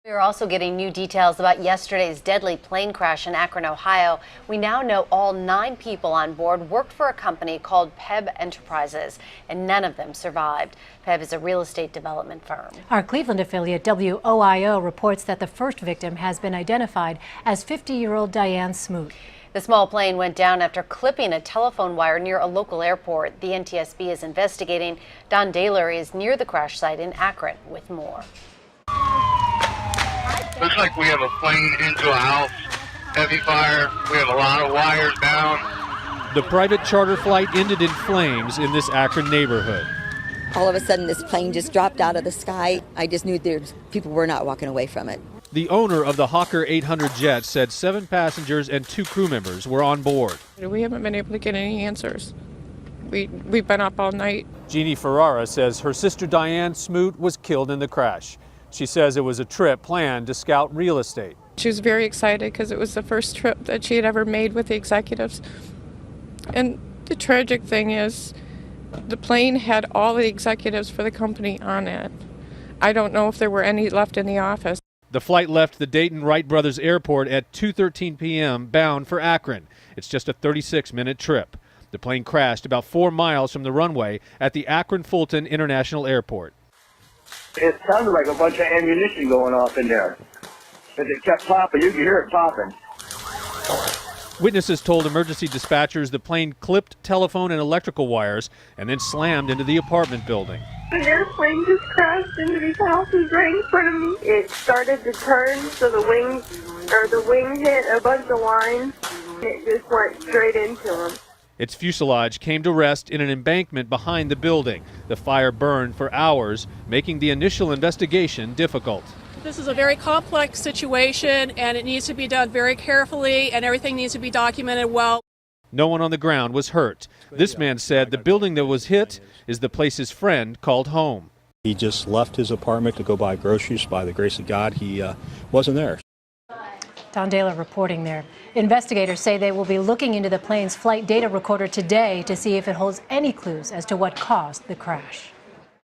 We're also getting new details about yesterday's deadly plane crash in Akron, Ohio. We now know all 9 people on board worked for a company called PEB Enterprises, and none of them survived. PEB is a real estate development firm. Our Cleveland affiliate WOIO reports that the first victim has been identified as 50-year-old Diane Smoot. The small plane went down after clipping a telephone wire near a local airport. The NTSB is investigating. Don Daler is near the crash site in Akron with more. Looks like we have a plane into a house, heavy fire. We have a lot of wires down. The private charter flight ended in flames in this Akron neighborhood. All of a sudden, this plane just dropped out of the sky. I just knew people were not walking away from it. The owner of the Hawker 800 jet said 7 passengers and 2 crew members were on board. We haven't been able to get any answers. We've been up all night. Jeannie Ferrara says her sister Diane Smoot was killed in the crash. She says it was a trip planned to scout real estate. She was very excited because it was the first trip that she had ever made with the executives. And the tragic thing is, the plane had all the executives for the company on it. I don't know if there were any left in the office. The flight left the Dayton Wright Brothers Airport at 2:13 p.m. bound for Akron. It's just a 36-minute trip. The plane crashed about 4 miles from the runway at the Akron Fulton International Airport. It sounded like a bunch of ammunition going off in there. As it kept popping, you could hear it popping. Witnesses told emergency dispatchers the plane clipped telephone and electrical wires and then slammed into the apartment building. An airplane just crashed into these houses right in front of me. It started to turn, so the wing hit a bunch of lines, and it just went straight into them. Its fuselage came to rest in an embankment behind the building. The fire burned for hours, making the initial investigation difficult. This is a very complex situation, and it needs to be done very carefully, and everything needs to be documented well. No one on the ground was hurt. This man said the building that was hit is the place his friend called home. He just left his apartment to go buy groceries. By the grace of God, he wasn't there. Don Daler reporting there. Investigators say they will be looking into the plane's flight data recorder today to see if it holds any clues as to what caused the crash.